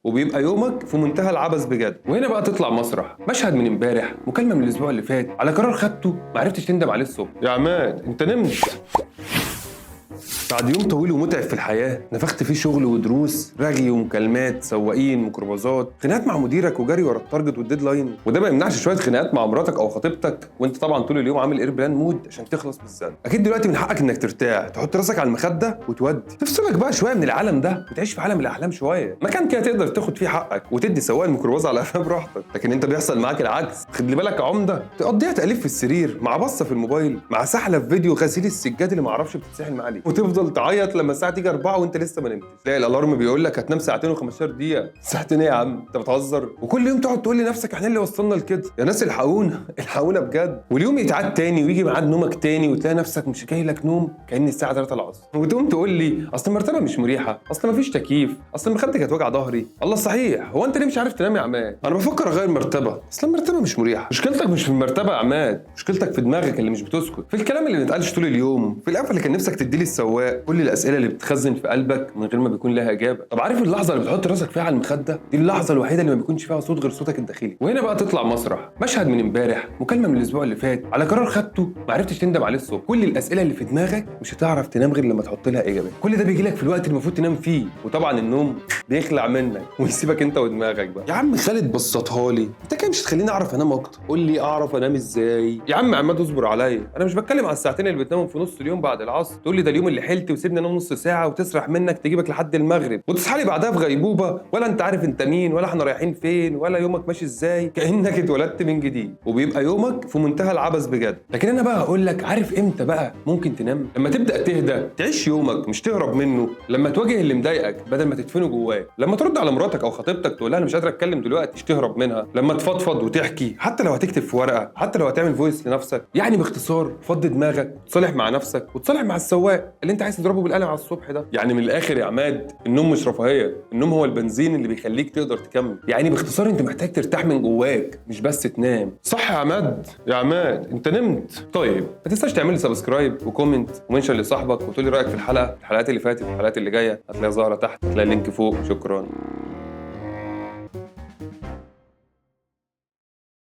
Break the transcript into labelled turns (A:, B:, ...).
A: وبيبقى يومك في منتهى العبث بجد. وهنا بقى تطلع مسرح، مشهد من امبارح، مكالمه من الاسبوع اللي فات، على قرار خدته ما عرفتش تندم عليه الصبح. يا عماد انت نمت بعد يوم طويل ومتعب في الحياة، نفخت فيه شغل ودروس، رغي ومكالمات، سواقين، ميكروباصات، خناقات مع مديرك وجري ورا التارجت والديدلاين، وده ما يمنعش شوية خناقات مع مراتك أو خطيبتك، وأنت طبعًا طول اليوم عامل ايربلان مود عشان تخلص من الزن. أكيد دلوقتي من حقك إنك ترتاح، تحط راسك على المخدة وتودي، تفصلك بقى شوية من العالم ده وتعيش في عالم الأحلام شوية، مكان كده تقدر تاخد فيه حقك وتدي سواق الميكروباص على قفاه براحتك، لكن أنت بيحصل معاك العكس، خلي بالك يا عمدة، تقضيها تأليف في السرير، مع بصة في الموبايل، مع سحلة في فيديو غسيل السجاد اللي ما اعرفش بتتسحل معاه ليه، وتفضل تعيط لما الساعه تيجي 4 وانت لسه ما نمتش، تلاقي الالارم بيقول لك هتنام ساعتين و15 دقيقه. ساعتين ايه يا عم انت بتهزر؟ وكل يوم تقعد تقول لنفسك احنا اللي وصلنا لكده، يا ناس الحقونا الحقونا بجد. واليوم يتعاد تاني ويجي ميعاد نومك تاني وتلاقي نفسك مش جاي لك نوم كأن الساعه 3 العصر، وتقوم تقول لي اصل المرتبه مش مريحه، اصل ما فيش تكييف، اصل مخدتي كانت وجع ظهري. الله صحيح، هو انت ليه مش عارف تنام يا عماد؟ انا بفكر اغير مرتبه، اصل المرتبه مش مريحه. مشكلتك مش في المرتبه يا عماد، مشكلتك في دماغك اللي مش بتسكت، في الكلام اللي ما اتقالش طول اليوم، في القفله اللي كان نفسك تديه للسواق، كل الاسئله اللي بتخزن في قلبك من غير ما بيكون لها اجابه. طب عارف اللحظه اللي بتحط راسك فيها على المخده دي اللحظه الوحيده اللي ما بيكونش فيها صوت غير صوتك الداخلي. وهنا بقى تطلع مسرح، مشهد من امبارح، مكالمه من الاسبوع اللي فات، على قرار خدته ما عرفتش تندم عليه الصبح. كل الاسئله اللي في دماغك مش هتعرف تنام غير لما تحط لها اجابه. كل ده بيجي لك في الوقت اللي المفروض تنام فيه، وطبعا النوم بيخلع منك ويسيبك انت ودماغك بقى. يا عم خالد بسطها لي، انت كده مش هتخليني اعرف انام اكتر، قول لي اعرف انام ازاي؟ يا عم عماد اصبر عليا، انا مش بتكلم على الساعتين اللي بتنامهم في نص اليوم بعد العصر، تقول لي ده اليوم اللي حلت وسيبني انام نص ساعه وتسرح منك تجيبك لحد المغرب وتصحى لي بعدها في غيبوبه، ولا انت عارف انت مين ولا احنا رايحين فين ولا يومك ماشي ازاي، كانك اتولدت من جديد، وبيبقى يومك في منتهى العبث بجد. لكن انا بقى هقول لك، عارف امتى بقى ممكن تنام؟ لما تبدا تهدى، تعيش يومك مش تهرب منه، لما تواجه اللي مضايقك بدل ما تدفنه جواك، لما ترد على مراتك او خطيبتك تقول لها انا مش قادر اتكلم دلوقتي مش تهرب منها، لما تفضفض وتحكي حتى لو هتكتب في ورقه، حتى لو هتعمل فويس لنفسك. يعني باختصار فضي دماغك وتصالح مع نفسك وتصالح مع السواق اللي انت عايز تضربه بالقلم على الصبح ده. يعني من الاخر يا عماد، النوم مش رفاهيه، النوم هو البنزين اللي بيخليك تقدر تكمل. يعني باختصار انت محتاج ترتاح من جواك مش بس تنام. صح يا عماد؟ يا عماد انت نمت؟ طيب ما تنساش تعمل لي سبسكرايب وكومنت ومنشن لصاحبك وتقول لي رايك في الحلقات اللي فاتت والحلقات اللي جايه، هتلاقيها ظاهره تحت، هتلاقي اللينك فوق. شكرا.